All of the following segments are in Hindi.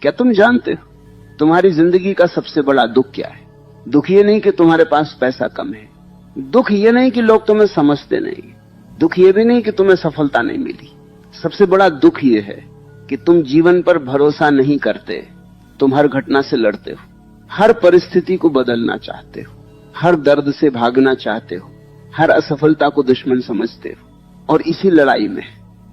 क्या तुम जानते हो तुम्हारी जिंदगी का सबसे बड़ा दुख क्या है? दुख ये नहीं कि तुम्हारे पास पैसा कम है, दुख ये नहीं कि लोग तुम्हें समझते नहीं, दुख ये भी नहीं कि तुम्हें सफलता नहीं मिली। सबसे बड़ा दुख ये है कि तुम जीवन पर भरोसा नहीं करते। तुम हर घटना से लड़ते हो, हर परिस्थिति को बदलना चाहते हो, हर दर्द से भागना चाहते हो, हर असफलता को दुश्मन समझते हो, और इसी लड़ाई में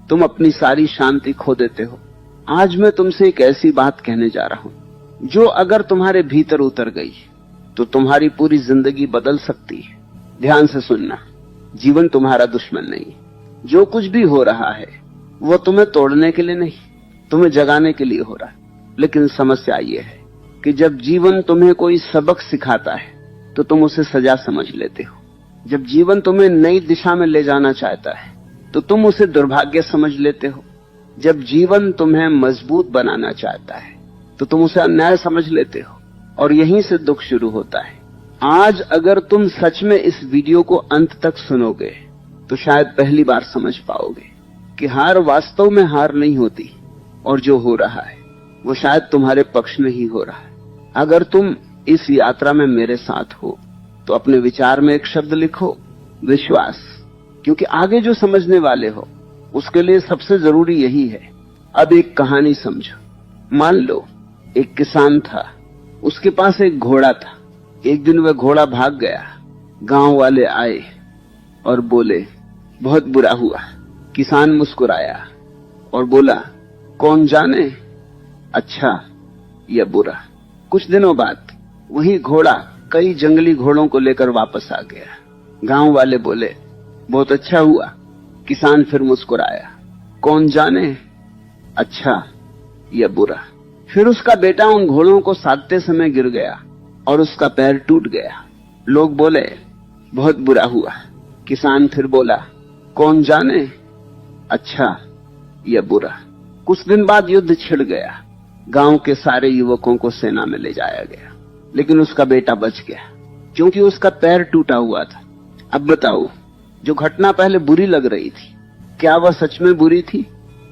तुम अपनी सारी शांति खो देते हो। आज मैं तुमसे एक ऐसी बात कहने जा रहा हूं जो अगर तुम्हारे भीतर उतर गई तो तुम्हारी पूरी जिंदगी बदल सकती है। ध्यान से सुनना, जीवन तुम्हारा दुश्मन नहीं। जो कुछ भी हो रहा है वो तुम्हें तोड़ने के लिए नहीं, तुम्हें जगाने के लिए हो रहा है। लेकिन समस्या ये है कि जब जीवन तुम्हें कोई सबक सिखाता है तो तुम उसे सजा समझ लेते हो। जब जीवन तुम्हें नई दिशा में ले जाना चाहता है तो तुम उसे दुर्भाग्य समझ लेते हो। जब जीवन तुम्हें मजबूत बनाना चाहता है तो तुम उसे अन्याय समझ लेते हो, और यहीं से दुख शुरू होता है। आज अगर तुम सच में इस वीडियो को अंत तक सुनोगे तो शायद पहली बार समझ पाओगे कि हार वास्तव में हार नहीं होती, और जो हो रहा है वो शायद तुम्हारे पक्ष में ही हो रहा है। अगर तुम इस यात्रा में मेरे साथ हो तो अपने विचार में एक शब्द लिखो, विश्वास। क्योंकि आगे जो समझने वाले हो उसके लिए सबसे जरूरी यही है। अब एक कहानी समझो। मान लो एक किसान था, उसके पास एक घोड़ा था। एक दिन वह घोड़ा भाग गया। गांव वाले आए और बोले बहुत बुरा हुआ। किसान मुस्कुराया और बोला कौन जाने अच्छा या बुरा। कुछ दिनों बाद वही घोड़ा कई जंगली घोड़ों को लेकर वापस आ गया। गांव वाले बोले बहुत अच्छा हुआ। किसान फिर मुस्कुराया, कौन जाने अच्छा या बुरा। फिर उसका बेटा उन घोड़ों को साधते समय गिर गया और उसका पैर टूट गया। लोग बोले बहुत बुरा हुआ। किसान फिर बोला कौन जाने अच्छा या बुरा। कुछ दिन बाद युद्ध छिड़ गया। गांव के सारे युवकों को सेना में ले जाया गया, लेकिन उसका बेटा बच गया क्योंकि उसका पैर टूटा हुआ था। अब बताओ, जो घटना पहले बुरी लग रही थी, क्या वह सच में बुरी थी?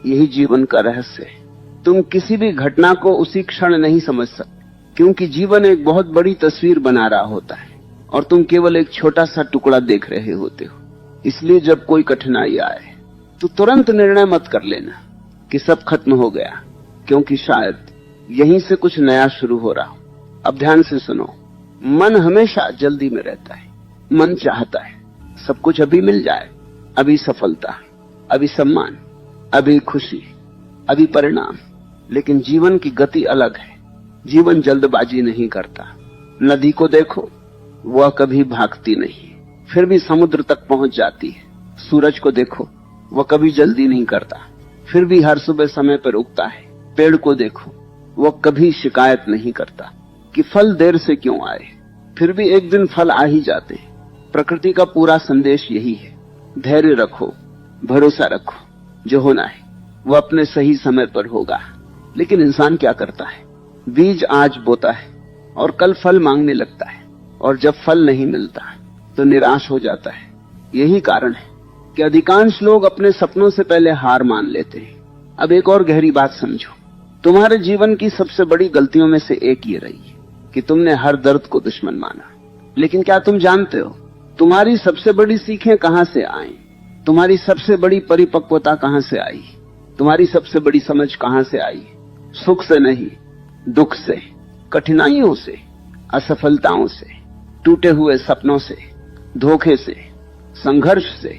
यही जीवन का रहस्य है। तुम किसी भी घटना को उसी क्षण नहीं समझ सकते, क्योंकि जीवन एक बहुत बड़ी तस्वीर बना रहा होता है और तुम केवल एक छोटा सा टुकड़ा देख रहे होते हो। इसलिए जब कोई कठिनाई आए तो तुरंत निर्णय मत कर लेना कि सब खत्म हो गया, क्योंकि शायद यहीं से कुछ नया शुरू हो रहा हो। अब ध्यान से सुनो, मन हमेशा जल्दी में रहता है। मन चाहता है सब कुछ अभी मिल जाए, अभी सफलता, अभी सम्मान, अभी खुशी, अभी परिणाम। लेकिन जीवन की गति अलग है। जीवन जल्दबाजी नहीं करता। नदी को देखो, वह कभी भागती नहीं, फिर भी समुद्र तक पहुंच जाती है। सूरज को देखो, वह कभी जल्दी नहीं करता, फिर भी हर सुबह समय पर उगता है। पेड़ को देखो, वह कभी शिकायत नहीं करता कि फल देर से क्यों आए, फिर भी एक दिन फल आ ही जाते हैं। प्रकृति का पूरा संदेश यही है, धैर्य रखो, भरोसा रखो, जो होना है वो अपने सही समय पर होगा। लेकिन इंसान क्या करता है, बीज आज बोता है और कल फल मांगने लगता है, और जब फल नहीं मिलता तो निराश हो जाता है। यही कारण है कि अधिकांश लोग अपने सपनों से पहले हार मान लेते हैं। अब एक और गहरी बात समझो, तुम्हारे जीवन की सबसे बड़ी गलतियों में से एक ये रही है कि तुमने हर दर्द को दुश्मन माना। लेकिन क्या तुम जानते हो तुम्हारी सबसे बड़ी सीखें कहां से आई? तुम्हारी सबसे बड़ी परिपक्वता कहां से आई? तुम्हारी सबसे बड़ी समझ कहां से आई? सुख से नहीं, दुख से, कठिनाइयों से, असफलताओं से, टूटे हुए सपनों से, धोखे से, संघर्ष से।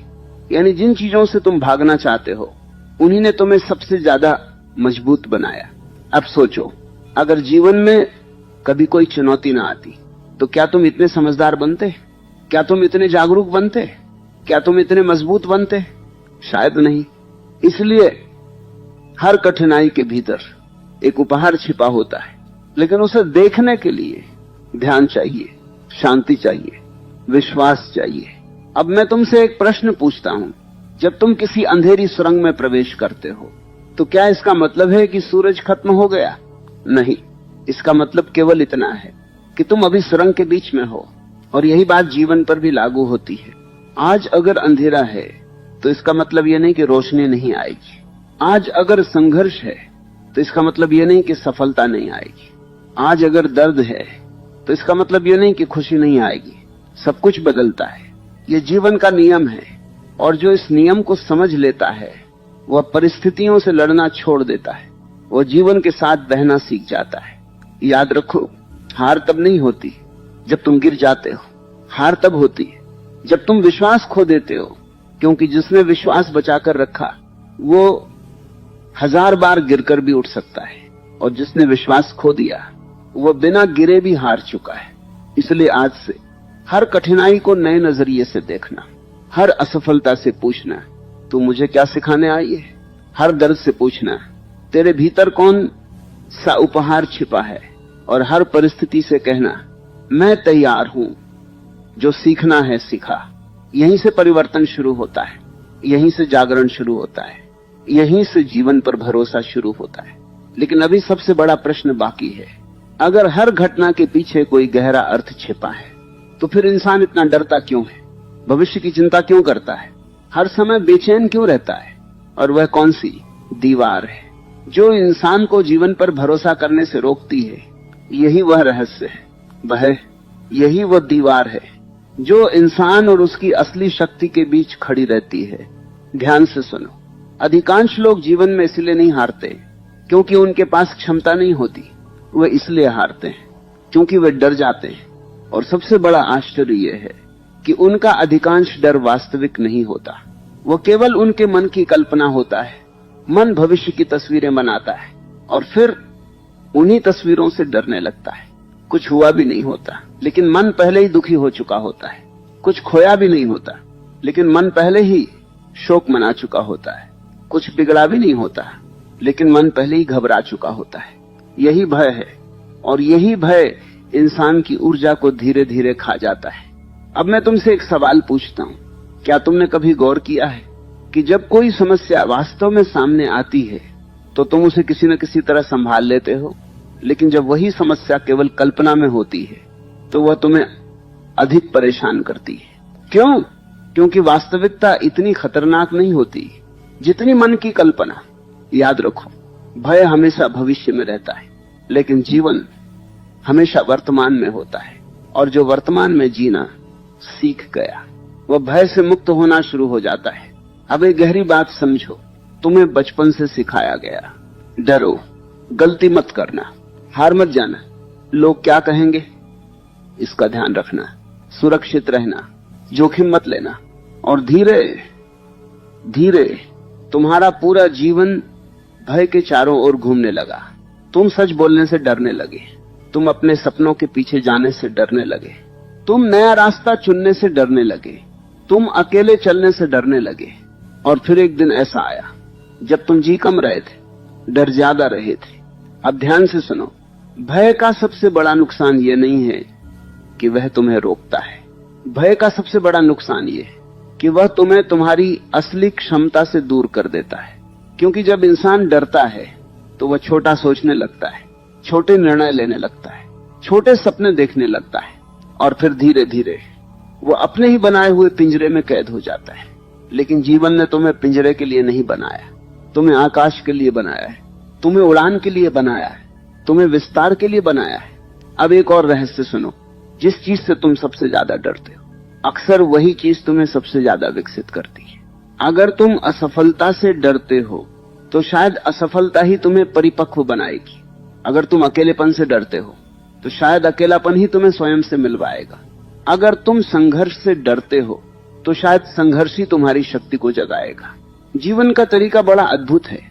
यानी जिन चीजों से तुम भागना चाहते हो उन्हीं ने तुम्हें सबसे ज्यादा मजबूत बनाया। अब सोचो, अगर जीवन में कभी कोई चुनौती ना आती तो क्या तुम इतने समझदार बनते? क्या तुम इतने जागरूक बनते? क्या तुम इतने मजबूत बनते? शायद नहीं। इसलिए हर कठिनाई के भीतर एक उपहार छिपा होता है, लेकिन उसे देखने के लिए ध्यान चाहिए, शांति चाहिए, विश्वास चाहिए। अब मैं तुमसे एक प्रश्न पूछता हूं, जब तुम किसी अंधेरी सुरंग में प्रवेश करते हो तो क्या इसका मतलब है कि सूरज खत्म हो गया? नहीं, इसका मतलब केवल इतना है कि तुम अभी सुरंग के बीच में हो। और यही बात जीवन पर भी लागू होती है। आज अगर अंधेरा है तो इसका मतलब यह नहीं कि रोशनी नहीं आएगी। आज अगर संघर्ष है तो तो इसका मतलब यह नहीं कि सफलता नहीं आएगी। आज अगर दर्द है तो इसका मतलब यह नहीं कि खुशी नहीं आएगी। सब कुछ बदलता है, ये जीवन का नियम है। और जो इस नियम को समझ लेता है वह परिस्थितियों से लड़ना छोड़ देता है, वह जीवन के साथ बहना सीख जाता है। याद रखो, हार तब नहीं होती जब तुम गिर जाते हो, हार तब होती है जब तुम विश्वास खो देते हो। क्योंकि जिसने विश्वास बचाकर रखा वो 1000 बार गिरकर भी उठ सकता है, और जिसने विश्वास खो दिया वो बिना गिरे भी हार चुका है। इसलिए आज से हर कठिनाई को नए नजरिए से देखना, हर असफलता से पूछना तू मुझे क्या सिखाने आई है, हर दर्द से पूछना तेरे भीतर कौन सा उपहार छिपा है, और हर परिस्थिति से कहना मैं तैयार हूं, जो सीखना है सीखा। यहीं से परिवर्तन शुरू होता है, यहीं से जागरण शुरू होता है, यहीं से जीवन पर भरोसा शुरू होता है। लेकिन अभी सबसे बड़ा प्रश्न बाकी है। अगर हर घटना के पीछे कोई गहरा अर्थ छिपा है तो फिर इंसान इतना डरता क्यों है, भविष्य की चिंता क्यों करता है, हर समय बेचैन क्यों रहता है? और वह कौन सी दीवार है जो इंसान को जीवन पर भरोसा करने से रोकती है? यही वह रहस्य है, यही वह दीवार है जो इंसान और उसकी असली शक्ति के बीच खड़ी रहती है। ध्यान से सुनो, अधिकांश लोग जीवन में इसलिए नहीं हारते क्योंकि उनके पास क्षमता नहीं होती, वे इसलिए हारते हैं क्योंकि वे डर जाते हैं। और सबसे बड़ा आश्चर्य यह है कि उनका अधिकांश डर वास्तविक नहीं होता, वो केवल उनके मन की कल्पना होता है। मन भविष्य की तस्वीरें बनाता है और फिर उन्हीं तस्वीरों से डरने लगता है। कुछ हुआ भी नहीं होता लेकिन मन पहले ही दुखी हो चुका होता है, कुछ खोया भी नहीं होता लेकिन मन पहले ही शोक मना चुका होता है, कुछ बिगड़ा भी नहीं होता लेकिन मन पहले ही घबरा चुका होता है। यही भय है, और यही भय इंसान की ऊर्जा को धीरे धीरे खा जाता है। अब मैं तुमसे एक सवाल पूछता हूं, क्या तुमने कभी गौर किया है कि जब कोई समस्या वास्तव में सामने आती है तो तुम उसे किसी न किसी तरह संभाल लेते हो, लेकिन जब वही समस्या केवल कल्पना में होती है तो वह तुम्हें अधिक परेशान करती है। क्यों? क्योंकि वास्तविकता इतनी खतरनाक नहीं होती जितनी मन की कल्पना। याद रखो, भय हमेशा भविष्य में रहता है लेकिन जीवन हमेशा वर्तमान में होता है, और जो वर्तमान में जीना सीख गया वह भय से मुक्त होना शुरू हो जाता है। अब एक गहरी बात समझो, तुम्हें बचपन से सिखाया गया, डरो, गलती मत करना, हार मत जाना, लोग क्या कहेंगे इसका ध्यान रखना, सुरक्षित रहना, जोखिम मत लेना। और धीरे धीरे तुम्हारा पूरा जीवन भय के चारों ओर घूमने लगा। तुम सच बोलने से डरने लगे, तुम अपने सपनों के पीछे जाने से डरने लगे, तुम नया रास्ता चुनने से डरने लगे, तुम अकेले चलने से डरने लगे। और फिर एक दिन ऐसा आया जब तुम जी कम रहे थे, डर ज्यादा रहे थे। अब ध्यान से सुनो, भय का सबसे बड़ा नुकसान यह नहीं है कि वह तुम्हें रोकता है, भय का सबसे बड़ा नुकसान यह है कि वह तुम्हें तुम्हारी असली क्षमता से दूर कर देता है। क्योंकि जब इंसान डरता है तो वह छोटा सोचने लगता है, छोटे निर्णय लेने लगता है, छोटे सपने देखने लगता है, और फिर धीरे धीरे वो अपने ही बनाए हुए पिंजरे में कैद हो जाता है। लेकिन जीवन ने तुम्हें पिंजरे के लिए नहीं बनाया, तुम्हें आकाश के लिए बनाया है, तुम्हें उड़ान के लिए बनाया है, तुम्हें विस्तार के लिए बनाया है। अब एक और रहस्य सुनो, जिस चीज से तुम सबसे ज्यादा डरते हो अक्सर वही चीज तुम्हें सबसे ज्यादा विकसित करती है। अगर तुम असफलता से डरते हो तो शायद असफलता ही तुम्हें परिपक्व बनाएगी। अगर तुम अकेलेपन से डरते हो तो शायद अकेलापन ही तुम्हें स्वयं से मिलवाएगा। अगर तुम संघर्ष से डरते हो तो शायद संघर्ष ही तुम्हारी शक्ति को जगाएगा। जीवन का तरीका बड़ा अद्भुत है।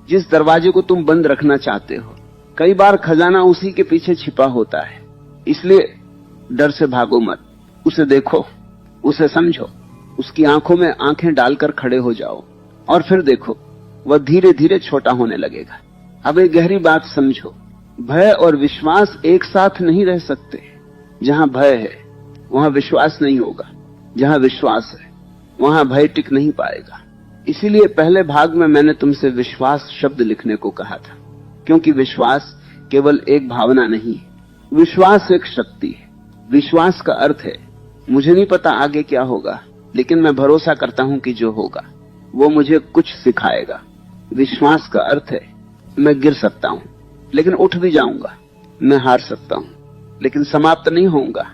जिस दरवाजे को तुम बंद रखना चाहते हो कई बार खजाना उसी के पीछे छिपा होता है। इसलिए डर से भागो मत, उसे देखो, उसे समझो, उसकी आंखों में आंखें डालकर खड़े हो जाओ और फिर देखो, वह धीरे धीरे छोटा होने लगेगा। अब एक गहरी बात समझो, भय और विश्वास एक साथ नहीं रह सकते। जहां भय है वहां विश्वास नहीं होगा, जहां विश्वास है वहां भय टिक नहीं पाएगा। इसीलिए पहले भाग में मैंने तुमसे विश्वास शब्द लिखने को कहा था, क्योंकि विश्वास केवल एक भावना नहीं, विश्वास एक शक्ति है। विश्वास का अर्थ है मुझे नहीं पता आगे क्या होगा, लेकिन मैं भरोसा करता हूं कि जो होगा वो मुझे कुछ सिखाएगा। विश्वास का अर्थ है मैं गिर सकता हूं लेकिन उठ भी जाऊंगा, मैं हार सकता हूं लेकिन समाप्त नहीं होऊंगा,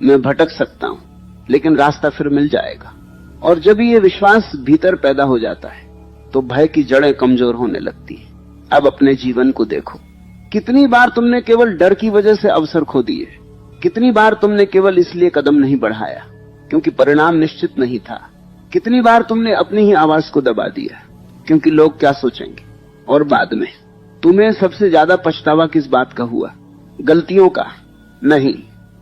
मैं भटक सकता हूं लेकिन रास्ता फिर मिल जाएगा। और जब ये विश्वास भीतर पैदा हो जाता है तो भय की जड़ें कमजोर होने लगती है। अब अपने जीवन को देखो, कितनी बार तुमने केवल डर की वजह से अवसर खो दिए, कितनी बार तुमने केवल इसलिए कदम नहीं बढ़ाया क्योंकि परिणाम निश्चित नहीं था, कितनी बार तुमने अपनी ही आवाज को दबा दिया क्योंकि लोग क्या सोचेंगे। और बाद में तुम्हें सबसे ज्यादा पछतावा किस बात का हुआ? गलतियों का नहीं,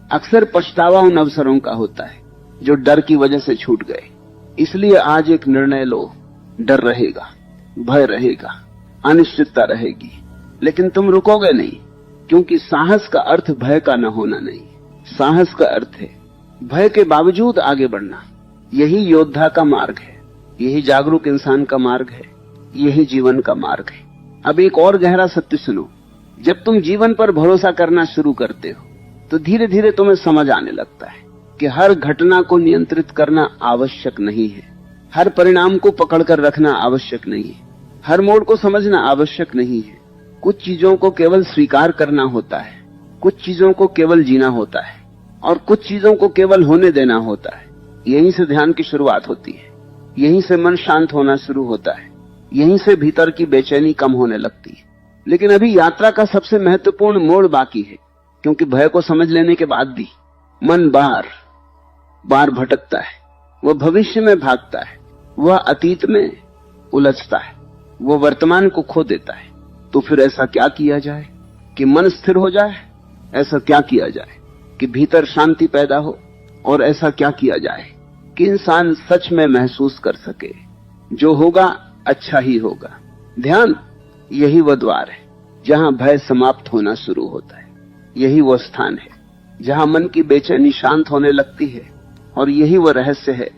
अक्सर पछतावा उन अवसरों का होता है जो डर की वजह से छूट गए। इसलिए आज एक निर्णय लो, डर रहेगा, भय रहेगा, अनिश्चितता रहेगी, लेकिन तुम रुकोगे नहीं, क्योंकि साहस का अर्थ भय का न होना नहीं, साहस का अर्थ है भय के बावजूद आगे बढ़ना। यही योद्धा का मार्ग है, यही जागरूक इंसान का मार्ग है, यही जीवन का मार्ग है। अब एक और गहरा सत्य सुनो, जब तुम जीवन पर भरोसा करना शुरू करते हो तो धीरे धीरे तुम्हें समझ आने लगता है कि हर घटना को नियंत्रित करना आवश्यक नहीं है, हर परिणाम को पकड़कर रखना आवश्यक नहीं है, हर मोड़ को समझना आवश्यक नहीं है। कुछ चीजों को केवल स्वीकार करना होता है, कुछ चीजों को केवल जीना होता है और कुछ चीजों को केवल होने देना होता है। यहीं से ध्यान की शुरुआत होती है, यहीं से मन शांत होना शुरू होता है, यहीं से भीतर की बेचैनी कम होने लगती है। लेकिन अभी यात्रा का सबसे महत्वपूर्ण मोड़ बाकी है, क्योंकि भय को समझ लेने के बाद भी मन बार बार भटकता है, वह भविष्य में भागता है, वह अतीत में उलझता है, वह वर्तमान को खो देता है। तो फिर ऐसा क्या किया जाए कि मन स्थिर हो जाए? ऐसा क्या किया जाए कि भीतर शांति पैदा हो? और ऐसा क्या किया जाए कि इंसान सच में महसूस कर सके जो होगा अच्छा ही होगा? ध्यान यही वह द्वार है जहां भय समाप्त होना शुरू होता है, यही वो स्थान है जहां मन की बेचैनी शांत होने लगती है, और यही वो रहस्य है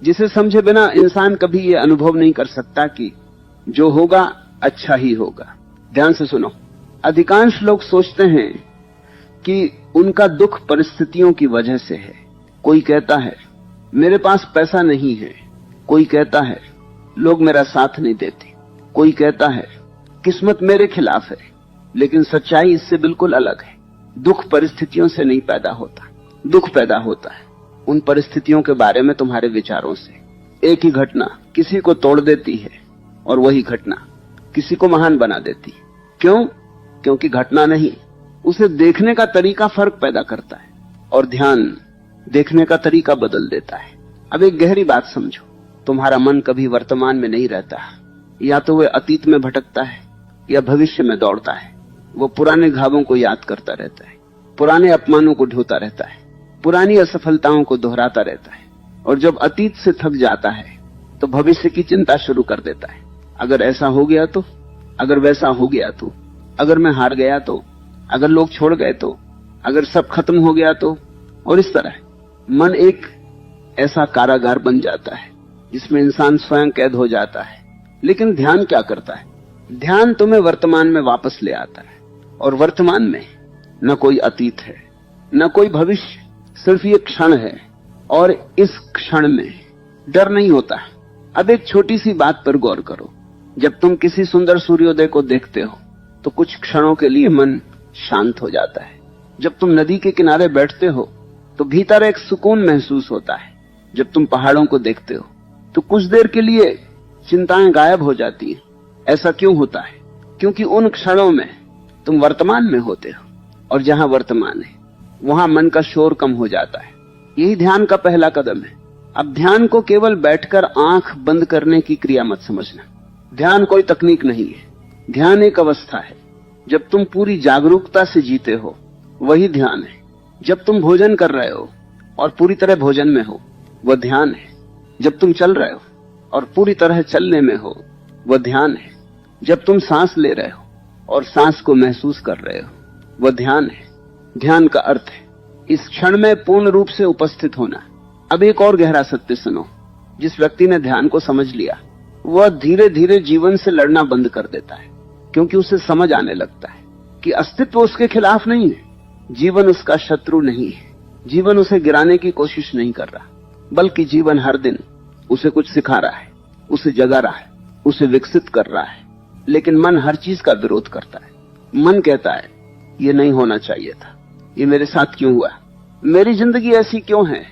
जिसे समझे बिना इंसान कभी ये अनुभव नहीं कर सकता कि जो होगा अच्छा ही होगा। ध्यान से सुनो, अधिकांश लोग सोचते हैं कि उनका दुख परिस्थितियों की वजह से है। कोई कहता है मेरे पास पैसा नहीं है, कोई कहता है लोग मेरा साथ नहीं देते, कोई कहता है किस्मत मेरे खिलाफ है। लेकिन सच्चाई इससे बिल्कुल अलग है। दुख परिस्थितियों से नहीं पैदा होता, दुख पैदा होता है उन परिस्थितियों के बारे में तुम्हारे विचारों से। एक ही घटना किसी को तोड़ देती है और वही घटना किसी को महान बना देती है। क्यों? क्योंकि घटना नहीं, उसे देखने का तरीका फर्क पैदा करता है, और ध्यान देखने का तरीका बदल देता है। अब एक गहरी बात समझो, तुम्हारा मन कभी वर्तमान में नहीं रहता, या तो वह अतीत में भटकता है या भविष्य में दौड़ता है। वो पुराने घावों को याद करता रहता है, पुराने अपमानों को ढोता रहता है, पुरानी असफलताओं को दोहराता रहता है, और जब अतीत से थक जाता है तो भविष्य की चिंता शुरू कर देता है। अगर ऐसा हो गया तो, अगर वैसा हो गया तो, अगर मैं हार गया तो, अगर लोग छोड़ गए तो, अगर सब खत्म हो गया तो। और इस तरह मन एक ऐसा कारागार बन जाता है जिसमें इंसान स्वयं कैद हो जाता है। लेकिन ध्यान क्या करता है? ध्यान तुम्हें वर्तमान में वापस ले आता है, और वर्तमान में न कोई अतीत है न कोई भविष्य, सिर्फ ये क्षण है, और इस क्षण में डर नहीं होता। अब एक छोटी सी बात पर गौर करो, जब तुम किसी सुंदर सूर्योदय को देखते हो तो कुछ क्षणों के लिए मन शांत हो जाता है। जब तुम नदी के किनारे बैठते हो तो भीतर एक सुकून महसूस होता है। जब तुम पहाड़ों को देखते हो तो कुछ देर के लिए चिंताएं गायब हो जाती हैं। ऐसा क्यों होता है? क्योंकि उन क्षणों में तुम वर्तमान में होते हो, और जहां वर्तमान है वहां मन का शोर कम हो जाता है। यही ध्यान का पहला कदम है। अब ध्यान को केवल बैठकर आंख बंद करने की क्रिया मत समझना। ध्यान कोई तकनीक नहीं है, ध्यान एक अवस्था है। जब तुम पूरी जागरूकता से जीते हो वही ध्यान है। जब तुम भोजन कर रहे हो और पूरी तरह भोजन में हो वह ध्यान है। जब तुम चल रहे हो और पूरी तरह चलने में हो वह ध्यान है। जब तुम सांस ले रहे हो और सांस को महसूस कर रहे हो वह ध्यान है। ध्यान का अर्थ है इस क्षण में पूर्ण रूप से उपस्थित होना। अब एक और गहरा सत्य सुनो, जिस व्यक्ति ने ध्यान को समझ लिया वह धीरे धीरे जीवन से लड़ना बंद कर देता है, क्योंकि उसे समझ आने लगता है कि अस्तित्व उसके खिलाफ नहीं है, जीवन उसका शत्रु नहीं है, जीवन उसे गिराने की कोशिश नहीं कर रहा, बल्कि जीवन हर दिन उसे कुछ सिखा रहा है, उसे जगा रहा है, उसे विकसित कर रहा है। लेकिन मन हर चीज का विरोध करता है। मन कहता है ये नहीं होना चाहिए था, ये मेरे साथ क्यों हुआ, मेरी जिंदगी ऐसी क्यों है,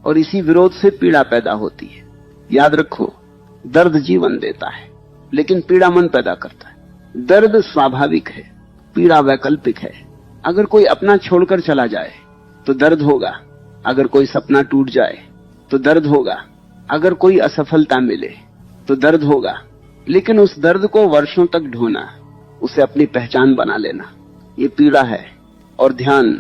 और इसी विरोध से पीड़ा पैदा होती है। याद रखो, दर्द जीवन देता है लेकिन पीड़ा मन पैदा करता है। दर्द स्वाभाविक है, पीड़ा वैकल्पिक है। अगर कोई अपना छोड़कर चला जाए तो दर्द होगा, अगर कोई सपना टूट जाए तो दर्द होगा, अगर कोई असफलता मिले तो दर्द होगा, लेकिन उस दर्द को वर्षों तक ढोना, उसे अपनी पहचान बना लेना, ये पीड़ा है। और ध्यान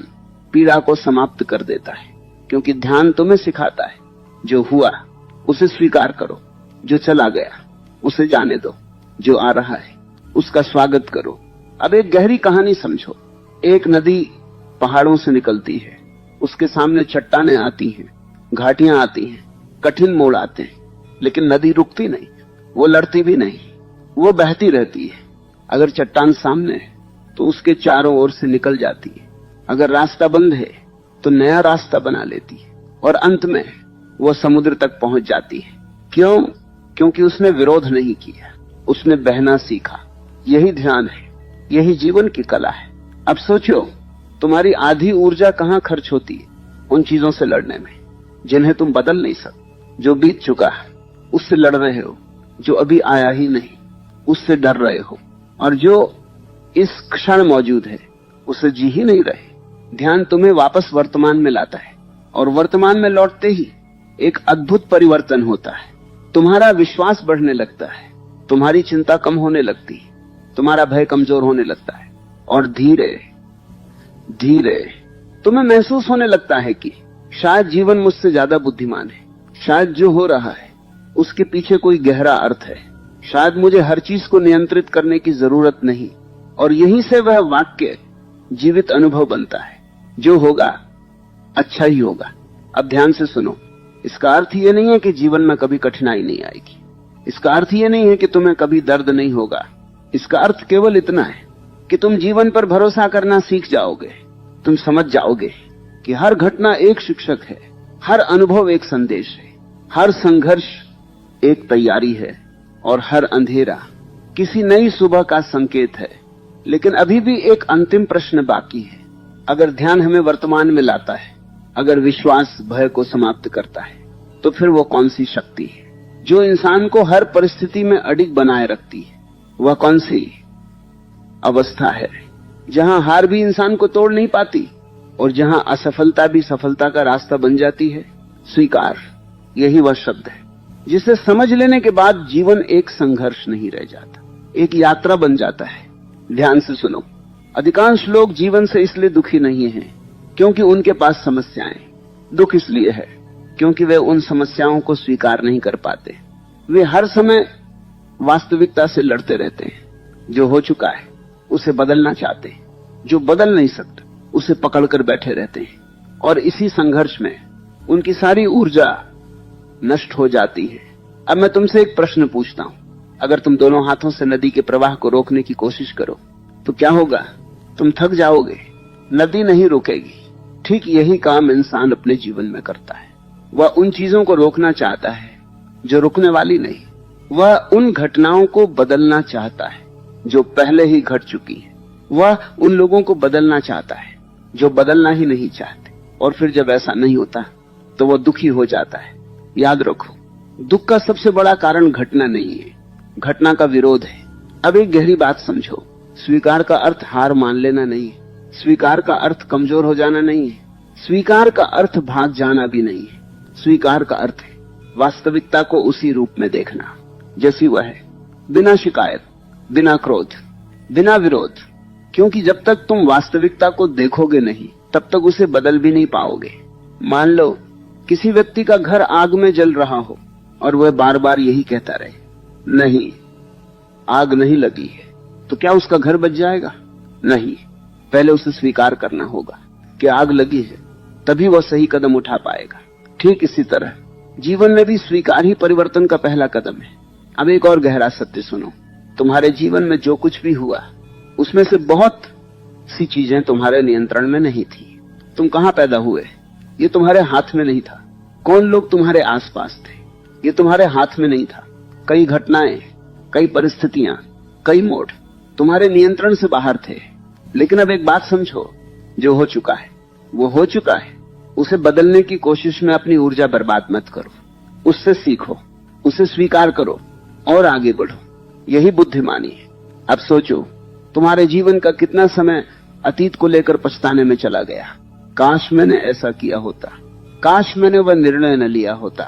पीड़ा को समाप्त कर देता है, क्योंकि ध्यान तुम्हें सिखाता है जो हुआ उसे स्वीकार करो, जो चला गया उसे जाने दो, जो आ रहा है उसका स्वागत करो। अब एक गहरी कहानी समझो। एक नदी पहाड़ों से निकलती है, उसके सामने चट्टानें आती हैं, घाटियां आती हैं, कठिन मोड़ आते हैं, लेकिन नदी रुकती नहीं, वो लड़ती भी नहीं, वो बहती रहती है। अगर चट्टान सामने है तो उसके चारों ओर से निकल जाती है, अगर रास्ता बंद है तो नया रास्ता बना लेती है, और अंत में वो समुद्र तक पहुंच जाती है। क्यों? क्योंकि उसने विरोध नहीं किया, उसने बहना सीखा। यही ध्यान है, यही जीवन की कला है। अब सोचो, तुम्हारी आधी ऊर्जा कहां खर्च होती है? उन चीजों से लड़ने में जिन्हें तुम बदल नहीं सकते। जो बीत चुका है उससे लड़ रहे हो, जो अभी आया ही नहीं उससे डर रहे हो, और जो इस क्षण मौजूद है उसे जी ही नहीं रहे। ध्यान तुम्हें वापस वर्तमान में लाता है, और वर्तमान में लौटते ही एक अद्भुत परिवर्तन होता है। तुम्हारा विश्वास बढ़ने लगता है, तुम्हारी चिंता कम होने लगती है, तुम्हारा भय कमजोर होने लगता है, और धीरे धीरे तुम्हें महसूस होने लगता है कि शायद जीवन मुझसे ज्यादा बुद्धिमान है, शायद जो हो रहा है उसके पीछे कोई गहरा अर्थ है, शायद मुझे हर चीज को नियंत्रित करने की जरूरत नहीं। और यहीं से वह वाक्य जीवित अनुभव बनता है, जो होगा अच्छा ही होगा। अब ध्यान से सुनो, इसका अर्थ यह नहीं है कि जीवन में कभी कठिनाई नहीं आएगी, इसका अर्थ यह नहीं है कि तुम्हें कभी दर्द नहीं होगा। इसका अर्थ केवल इतना है कि तुम जीवन पर भरोसा करना सीख जाओगे। तुम समझ जाओगे कि हर घटना एक शिक्षक है, हर अनुभव एक संदेश है, हर संघर्ष एक तैयारी है, और हर अंधेरा किसी नई सुबह का संकेत है। लेकिन अभी भी एक अंतिम प्रश्न बाकी है। अगर ध्यान हमें वर्तमान में लाता है, अगर विश्वास भय को समाप्त करता है, तो फिर वो कौन सी शक्ति है जो इंसान को हर परिस्थिति में अडिग बनाए रखती है? वह कौन सी अवस्था है जहां हार भी इंसान को तोड़ नहीं पाती, और जहां असफलता भी सफलता का रास्ता बन जाती है? स्वीकार, यही वह शब्द है जिसे समझ लेने के बाद जीवन एक संघर्ष नहीं रह जाता, एक यात्रा बन जाता है। ध्यान से सुनो, अधिकांश लोग जीवन से इसलिए दुखी नहीं हैं क्योंकि उनके पास समस्याएं। दुख इसलिए है क्योंकि वे उन समस्याओं को स्वीकार नहीं कर पाते। वे हर समय वास्तविकता से लड़ते रहते हैं। जो हो चुका है उसे बदलना चाहते हैं, जो बदल नहीं सकते उसे पकड़कर बैठे रहते हैं, और इसी संघर्ष में उनकी सारी ऊर्जा नष्ट हो जाती है। अब मैं तुमसे एक प्रश्न पूछता हूं, अगर तुम दोनों हाथों से नदी के प्रवाह को रोकने की कोशिश करो तो क्या होगा? तुम थक जाओगे, नदी नहीं रुकेगी। ठीक यही काम इंसान अपने जीवन में करता है। वह उन चीजों को रोकना चाहता है जो रुकने वाली नहीं, वह उन घटनाओं को बदलना चाहता है जो पहले ही घट चुकी है, वह उन लोगों को बदलना चाहता है जो बदलना ही नहीं चाहते, और फिर जब ऐसा नहीं होता तो वह दुखी हो जाता है। याद रखो, दुख का सबसे बड़ा कारण घटना नहीं है, घटना का विरोध है। अब एक गहरी बात समझो, स्वीकार का अर्थ हार मान लेना नहीं है, स्वीकार का अर्थ कमजोर हो जाना नहीं है, स्वीकार का अर्थ भाग जाना भी नहीं है। स्वीकार का अर्थ है वास्तविकता को उसी रूप में देखना जैसी वह है, बिना शिकायत, बिना क्रोध, बिना विरोध। क्योंकि जब तक तुम वास्तविकता को देखोगे नहीं, तब तक उसे बदल भी नहीं पाओगे। मान लो किसी व्यक्ति का घर आग में जल रहा हो और वह बार बार यही कहता रहे, नहीं आग नहीं लगी है, तो क्या उसका घर बच जाएगा? नहीं, पहले उसे स्वीकार करना होगा कि आग लगी है, तभी वह सही कदम उठा पाएगा। ठीक इसी तरह जीवन में भी स्वीकार ही परिवर्तन का पहला कदम है। अब एक और गहरा सत्य सुनो, तुम्हारे जीवन में जो कुछ भी हुआ उसमें से बहुत सी चीजें तुम्हारे नियंत्रण में नहीं थी। तुम कहां पैदा हुए ये तुम्हारे हाथ में नहीं था, कौन लोग तुम्हारे आसपास थे ये तुम्हारे हाथ में नहीं था। कई घटनाएं, कई परिस्थितियां, कई मोड़ तुम्हारे नियंत्रण से बाहर थे, लेकिन अब एक बात समझो, जो हो चुका है वो हो चुका है। उसे बदलने की कोशिश में अपनी ऊर्जा बर्बाद मत करो, उससे सीखो, उसे स्वीकार करो और आगे बढ़ो। यही बुद्धिमानी है। अब सोचो, तुम्हारे जीवन का कितना समय अतीत को लेकर पछताने में चला गया। काश मैंने ऐसा किया होता, काश मैंने वह निर्णय न लिया होता,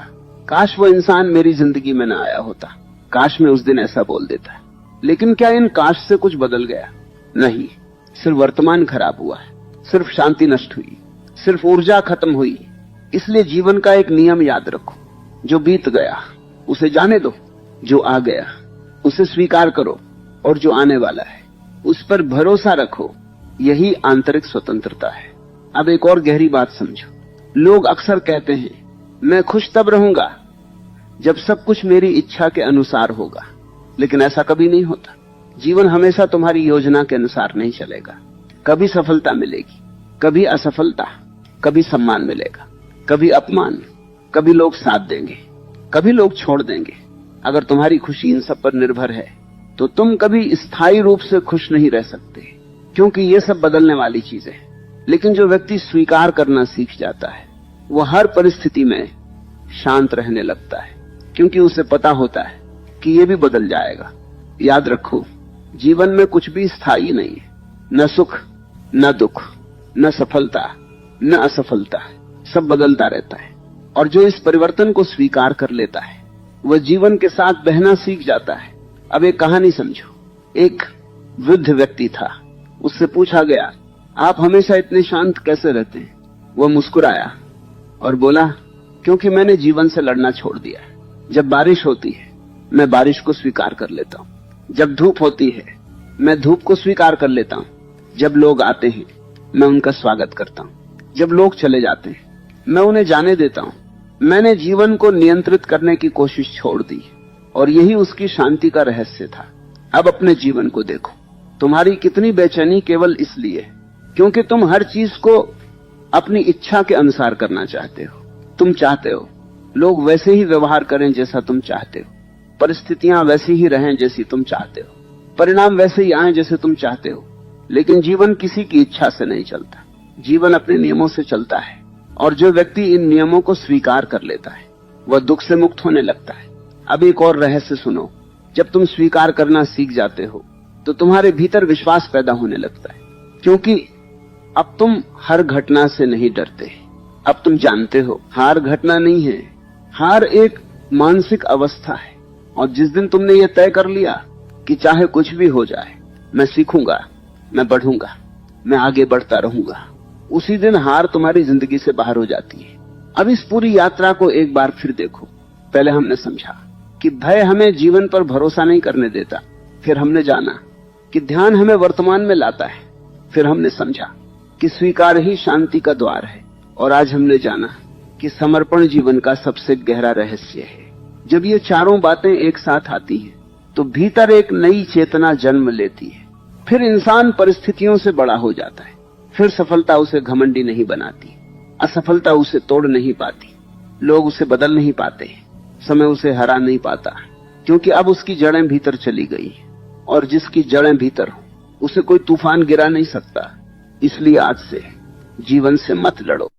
काश वो इंसान मेरी जिंदगी में न आया होता, काश मैं उस दिन ऐसा बोल देता। लेकिन क्या इन काश से कुछ बदल गया? नहीं, सिर्फ वर्तमान खराब हुआ है, सिर्फ शांति नष्ट हुई, सिर्फ ऊर्जा खत्म हुई। इसलिए जीवन का एक नियम याद रखो, जो बीत गया उसे जाने दो, जो आ गया उसे स्वीकार करो, और जो आने वाला है उस पर भरोसा रखो। यही आंतरिक स्वतंत्रता है। अब एक और गहरी बात समझो। लोग अक्सर कहते हैं, मैं खुश तब रहूंगा जब सब कुछ मेरी इच्छा के अनुसार होगा, लेकिन ऐसा कभी नहीं होता। जीवन हमेशा तुम्हारी योजना के अनुसार नहीं चलेगा। कभी सफलता मिलेगी, कभी असफलता, कभी सम्मान मिलेगा, कभी अपमान, कभी लोग साथ देंगे, कभी लोग छोड़ देंगे। अगर तुम्हारी खुशी इन सब पर निर्भर है तो तुम कभी स्थायी रूप से खुश नहीं रह सकते, क्योंकि ये सब बदलने वाली चीजें। लेकिन जो व्यक्ति स्वीकार करना सीख जाता है, वो हर परिस्थिति में शांत रहने लगता है, क्योंकि उसे पता होता है कि ये भी बदल जाएगा। याद रखो, जीवन में कुछ भी स्थायी नहीं है, न सुख, न दुख, न सफलता, न असफलता, सब बदलता रहता है। और जो इस परिवर्तन को स्वीकार कर लेता है, वह जीवन के साथ बहना सीख जाता है। अब एक कहानी समझो। एक वृद्ध व्यक्ति था, उससे पूछा गया, आप हमेशा इतने शांत कैसे रहते हैं? वह मुस्कुराया और बोला, क्योंकि मैंने जीवन से लड़ना छोड़ दिया। जब बारिश होती है मैं बारिश को स्वीकार कर लेता हूँ, जब धूप होती है मैं धूप को स्वीकार कर लेता हूँ, जब लोग आते हैं मैं उनका स्वागत करता हूँ, जब लोग चले जाते हैं मैं उन्हें जाने देता हूँ। मैंने जीवन को नियंत्रित करने की कोशिश छोड़ दी, और यही उसकी शांति का रहस्य था। अब अपने जीवन को देखो, तुम्हारी कितनी बेचैनी केवल इसलिए क्योंकि तुम हर चीज को अपनी इच्छा के अनुसार करना चाहते हो। तुम चाहते हो लोग वैसे ही व्यवहार करें जैसा तुम चाहते हो, परिस्थितियां वैसी ही रहें जैसी तुम चाहते हो, परिणाम वैसे ही आए जैसे तुम चाहते हो। लेकिन जीवन किसी की इच्छा से नहीं चलता, जीवन अपने नियमों से चलता है। और जो व्यक्ति इन नियमों को स्वीकार कर लेता है, वह दुख से मुक्त होने लगता है। अब एक और रहस्य सुनो, जब तुम स्वीकार करना सीख जाते हो तो तुम्हारे भीतर विश्वास पैदा होने लगता है, क्योंकि अब तुम हर घटना से नहीं डरते। अब तुम जानते हो हार घटना नहीं है, हार एक मानसिक अवस्था है। और जिस दिन तुमने ये तय कर लिया कि चाहे कुछ भी हो जाए मैं सीखूंगा, मैं बढ़ूंगा, मैं आगे बढ़ता रहूंगा, उसी दिन हार तुम्हारी जिंदगी से बाहर हो जाती है। अब इस पूरी यात्रा को एक बार फिर देखो। पहले हमने समझा कि भय हमें जीवन पर भरोसा नहीं करने देता, फिर हमने जाना कि ध्यान हमें वर्तमान में लाता है, फिर हमने समझा कि स्वीकार ही शांति का द्वार है, और आज हमने जाना कि समर्पण जीवन का सबसे गहरा रहस्य है। जब ये चारों बातें एक साथ आती हैं तो भीतर एक नई चेतना जन्म लेती है। फिर इंसान परिस्थितियों से बड़ा हो जाता है। फिर सफलता उसे घमंडी नहीं बनाती, असफलता उसे तोड़ नहीं पाती, लोग उसे बदल नहीं पाते, समय उसे हरा नहीं पाता, क्योंकि अब उसकी जड़ें भीतर चली गई। और जिसकी जड़ें भीतर हो उसे कोई तूफान गिरा नहीं सकता। इसलिए आज से जीवन से मत लड़ो।